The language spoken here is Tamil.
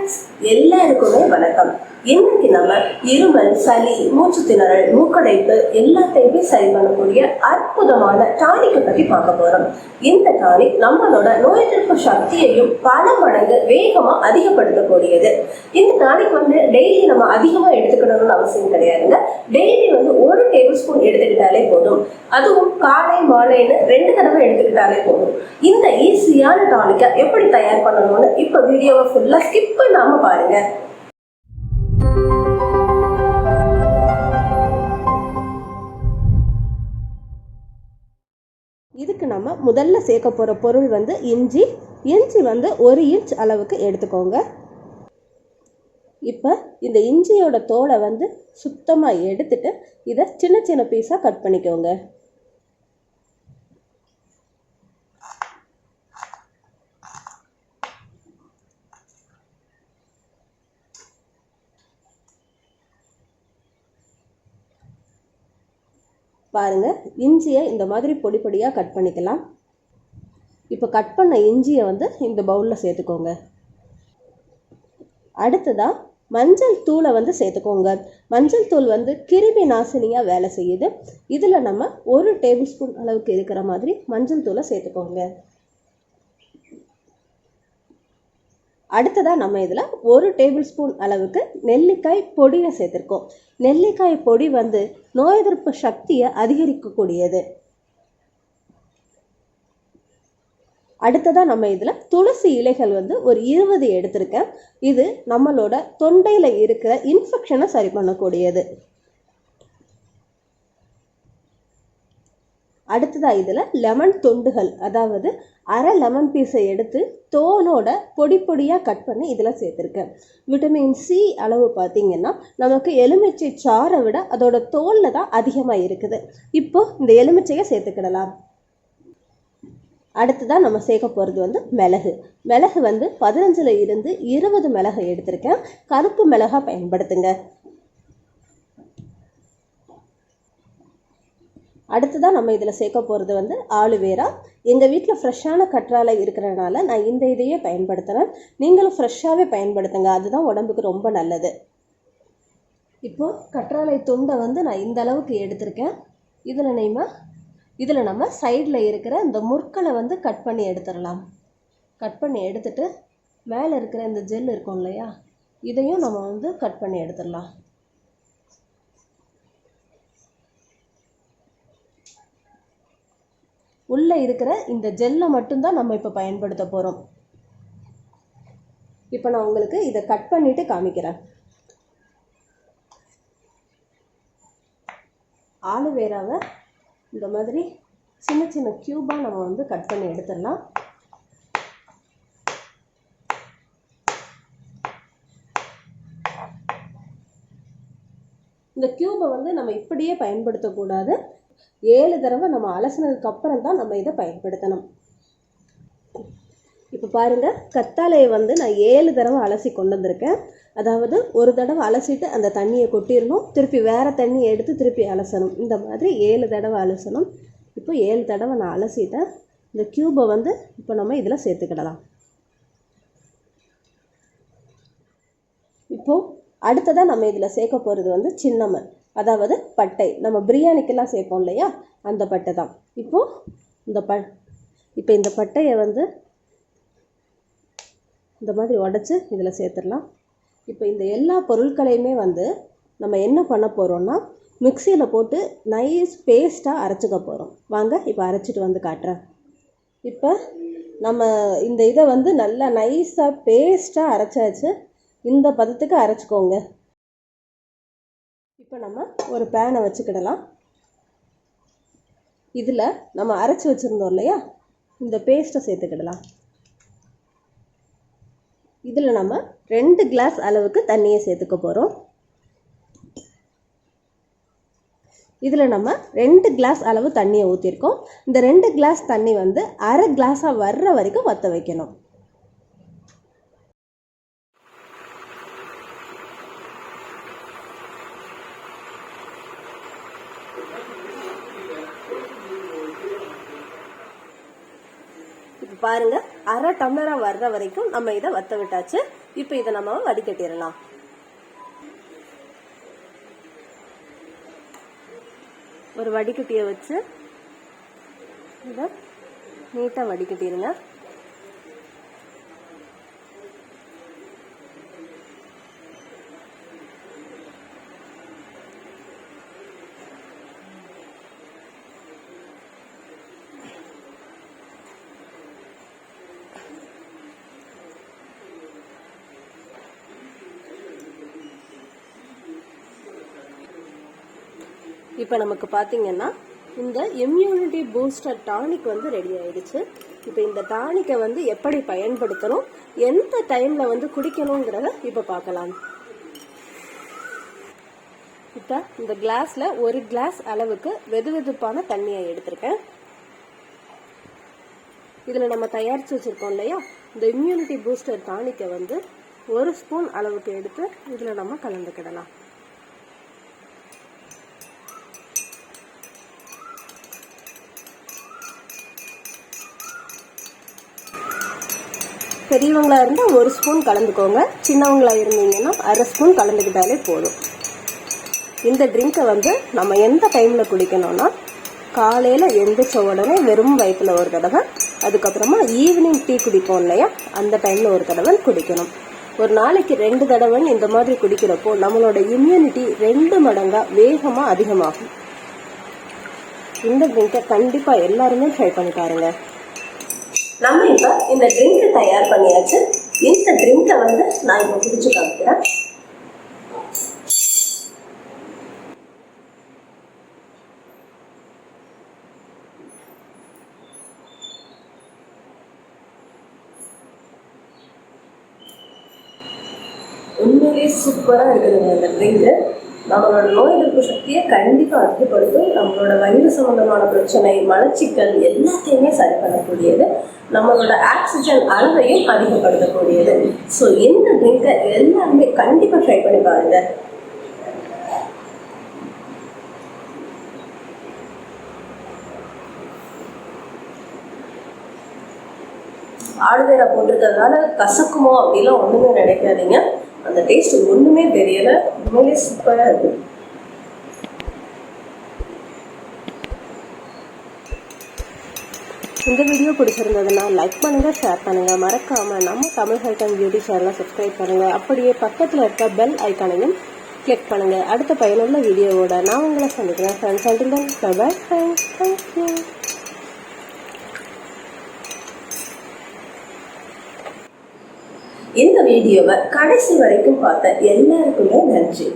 ஃப்ரெண்ட்ஸ், எல்லாருக்குமே வணக்கம். இன்னைக்கு நம்ம இருமல், சளி, மூச்சு திணறல், மூக்கடைப்பு எல்லாத்தையுமே சரி பண்ணக்கூடிய அற்புதமான டானிக்கை பத்தி பார்க்க போறோம். இந்த டானிக் நம்மளோட நோய் எதிர்ப்பு சக்தியையும் பல மடங்கு வேகமா அதிகப்படுத்தக்கூடியது. இந்த டானிக் டெய்லி நம்ம அதிகமா எடுத்துக்கணும்னு அவசியம் கிடையாதுங்க. டெய்லி ஒரு டேபிள் ஸ்பூன் எடுத்துக்கிட்டாலே போதும். அதுவும் காலை மாலைன்னு 2 தடவை எடுத்துக்கிட்டாலே போதும். இந்த ஈஸியான டானிக்கை எப்படி தயார் பண்ணணும்னு இப்ப வீடியோவை ஃபுல்லா ஸ்கிப் பண்ணாம பாருங்க. இதுக்கு நம்ம முதல்ல சேர்க்க போகிற பொருள் இஞ்சி. இஞ்சி 1 இன்ச் அளவுக்கு எடுத்துக்கோங்க. இப்போ இந்த இஞ்சியோட தோலை சுத்தமாக எடுத்துட்டு இதை சின்ன சின்ன பீஸாக கட் பண்ணிக்கோங்க. பாருங்க, இஞ்சியை இந்த மாதிரி பொடி பொடியாக கட் பண்ணிக்கலாம். இப்போ கட் பண்ண இஞ்சியை இந்த பவுலில் சேர்த்துக்கோங்க. அடுத்ததாக மஞ்சள் தூளை சேர்த்துக்கோங்க. மஞ்சள் தூள் கிருமி நாசினியாக வேலை செய்யுது. இதில் நம்ம 1 டேபிள் ஸ்பூன் அளவுக்கு இருக்கிற மாதிரி மஞ்சள் தூளை சேர்த்துக்கோங்க. அடுத்ததாக நம்ம இதில் 1 டேபிள் ஸ்பூன் அளவுக்கு நெல்லிக்காய் பொடியை சேர்த்துருக்கோம். நெல்லிக்காய் பொடி நோய் எதிர்ப்பு சக்தியை அதிகரிக்கக்கூடியது. அடுத்ததாக நம்ம இதில் துளசி இலைகள் ஒரு 20 எடுத்திருக்கேன். இது நம்மளோட தொண்டையில் இருக்கிற இன்ஃபெக்ஷனை சரி பண்ணக்கூடியது. அடுத்ததாக இதில் லெமன் துண்டுகள், அதாவது அரை லெமன் பீஸை எடுத்து தோலோட பொடி பொடியாக கட் பண்ணி இதில் சேர்த்துருக்கேன். விட்டமின் சி அளவு பார்த்திங்கன்னா நமக்கு எலுமிச்சை சாறை விட அதோட தோலில் தான் அதிகமாக இருக்குது. இப்போது இந்த எலுமிச்சையை சேர்த்துக்கிடலாம். அடுத்ததாக நம்ம சேர்க்க போகிறது மிளகு. மிளகு 15ல் இருந்து 20 மிளகை எடுத்திருக்கேன். கருப்பு மிளகா பயன்படுத்துங்க. அடுத்ததாக நம்ம இதில் சேர்க்க போகிறது ஆலுவேரா. எங்கள் வீட்டில் ஃப்ரெஷ்ஷான கற்றாழை இருக்கிறதுனால நான் இந்த இதையே பயன்படுத்துகிறேன். நீங்களும் ஃப்ரெஷ்ஷாகவே பயன்படுத்துங்க, அதுதான் உடம்புக்கு ரொம்ப நல்லது. இப்போது கற்றாழை துண்டை நான் இந்த அளவுக்கு எடுத்திருக்கேன். இதில் நம்ம சைடில் இருக்கிற இந்த முற்களை கட் பண்ணி எடுத்துடலாம். கட் பண்ணி எடுத்துட்டு மேலே இருக்கிற இந்த ஜெல் இருக்கும் இல்லையா, இதையும் நம்ம கட் பண்ணி எடுத்துடலாம். உள்ளே இருக்கிற இந்த ஜெல்லை மட்டும்தான் நம்ம இப்போ பயன்படுத்த போகிறோம். இப்போ நான் உங்களுக்கு இதை கட் பண்ணிவிட்டு காமிக்கிறேன். ஆலுவேராவை இந்த மாதிரி சின்ன சின்ன க்யூபாக நம்ம கட் பண்ணி எடுத்துடலாம். இந்த க்யூபை நம்ம இப்படியே பயன்படுத்தக்கூடாது. 7 தடவை நம்ம அலசினதுக்கு அப்புறம் தான் நம்ம இதை பயன்படுத்தணும். இப்போ பாருங்கள், கத்தாழையை நான் 7 தடவை அலசி கொண்டு வந்திருக்கேன். அதாவது ஒரு தடவை அலசிட்டு அந்த தண்ணியை கொட்டிடணும், திருப்பி வேறு தண்ணியை எடுத்து திருப்பி அலசணும். இந்த மாதிரி 7 தடவை அலசணும். இப்போ 7 தடவை நான் அலசிட்டேன். இந்த க்யூபை இப்போ நம்ம இதில் சேர்த்துக்கிடலாம். இப்போது அடுத்ததாக நம்ம இதில் சேர்க்க போகிறது சின்னமன், அதாவது பட்டை. நம்ம பிரியாணிக்கெல்லாம் சேர்ப்போம் இல்லையா, அந்த பட்டை தான். இப்போது இந்த பட்டையை இந்த மாதிரி உடச்சி இதில் சேர்த்துடலாம். இப்போ இந்த எல்லா பொருட்களையுமே நம்ம என்ன பண்ண போகிறோம்னா மிக்சியில் போட்டு நைஸ் பேஸ்ட்டாக அரைச்சிக்க போகிறோம். வாங்க இப்போ அரைச்சிட்டு காட்டுறேன். இப்போ நம்ம இந்த இதை நல்லா நைஸாக பேஸ்ட்டாக அரைச்சாச்சு. இந்த பதத்துக்கு அரைச்சிக்கோங்க. இப்போ நம்ம ஒரு பேனை வச்சுக்கிடலாம். இதில் நம்ம அரைச்சி வச்சுருந்தோம் இல்லையா, இந்த பேஸ்ட்டை சேர்த்துக்கிடலாம். இதில் நம்ம 2 கிளாஸ் அளவுக்கு தண்ணியை சேர்த்துக்க போகிறோம். இதில் நம்ம 2 கிளாஸ் அளவு தண்ணியை ஊற்றிருக்கோம். இந்த 2 கிளாஸ் தண்ணி அரை கிளாஸாக வர்ற வரைக்கும் வற்ற வைக்கணும். பாருங்க, அரை டம்ளரா வர்ற வரைக்கும் நம்ம இதை வத்த விட்டாச்சு. இப்ப இதை நம்ம வடிகட்டிடலாம். ஒரு வடிகட்டியை வச்சு இதை நீட்டா வடிகட்டிடுங்க. இப்போ நமக்கு பார்த்தீங்கன்னா இந்த இம்யூனிட்டி பூஸ்டர் டானிக் வந்து ரெடி ஆயிடுச்சு. இப்போ இந்த டானிக்கை வந்து எப்படி பயன்படுத்தணும், எந்த டைம்ல வந்து குடிக்கணுங்கிறத இப்போ பார்க்கலாம். இப்போ இந்த கிளாஸ்ல ஒரு கிளாஸ் அளவுக்கு வெதுவெதுப்பான தண்ணியை எடுத்திருக்கேன். இதில் நம்ம தயாரித்து வச்சிருக்கோம் இல்லையா, இந்த இம்யூனிட்டி பூஸ்டர் டானிக்கை வந்து 1 ஸ்பூன் அளவுக்கு எடுத்து இதில் நம்ம கலந்துக்கிடலாம். பெரியவங்களா இருந்தால் 1 ஸ்பூன் கலந்துக்கோங்க, சின்னவங்களா இருந்தீங்கன்னா அரை ஸ்பூன் கலந்துக்கிட்டாலே போதும். இந்த ட்ரிங்கை வந்து நம்ம எந்த டைமில் குடிக்கணும்னா, காலையில் எந்திரிச்ச உடனே வெறும் வயிற்றுல ஒரு தடவை, அதுக்கப்புறமா ஈவினிங் டீ குடிப்போம் இல்லையா, அந்த டைமில் ஒரு தடவை குடிக்கணும். ஒரு நாளைக்கு 2 தடவைன்னு இந்த மாதிரி குடிக்கிறப்போ நம்மளோட இம்யூனிட்டி 2 மடங்கா வேகமாக அதிகமாகும். இந்த ட்ரிங்கை கண்டிப்பாக எல்லாருமே ட்ரை பண்ணி பாருங்க. நம்ம இப்போ இந்த ட்ரிங்கை தயார் பண்ணியாச்சு. இந்த ட்ரிங்கை வந்து நான் இப்போ குடிச்சு காமிக்கிறேன். உண்மையிலேயே சூப்பராக இருக்குதுங்க இந்த ட்ரிங்கு. நம்மளோட நோய் எதிர்ப்பு சக்தியை கண்டிப்பாக அதிகப்படுத்தும். நம்மளோட வயிறு சம்பந்தமான பிரச்சனை, மலச்சிக்கல் எல்லாத்தையுமே சரி பண்ணக்கூடியது. நம்மளோட ஆக்சிஜன் அளவையும் அதிகப்படுத்தக்கூடியது. ஸோ இந்த ட்ரிங்கை எல்லாருமே கண்டிப்பாக ட்ரை பண்ணி பாருங்க. ஆளுவேரா போட்டிருக்கிறதுனால கசக்குமோ அப்படிலாம் ஒன்றுமே நினைக்காதீங்க. அந்த டேஸ்ட் ஒன்றுமே தெரியல, உண்மையிலே சூப்பராக இருக்கு. இந்த வீடியோ பிடிச்சிருந்ததுன்னா லைக் பண்ணுங்க, ஷேர் பண்ணுங்க, மறக்காம நம்ம தமிழ் ஹெல்த் அண்ட் பியூட்டி சேனலை சப்ஸ்கிரைப் பண்ணுங்க. அப்படியே பக்கத்தில் இருக்க பெல் ஐக்கானையும் கிளிக் பண்ணுங்க. அடுத்த பயனுள்ள வீடியோவோட நான் உங்களை சந்திக்கிறேன். Friends until then bye bye. Thank you. இந்த வீடியோவை கடைசி வரைக்கும் பார்த்த எல்லாருக்குமே நன்றி.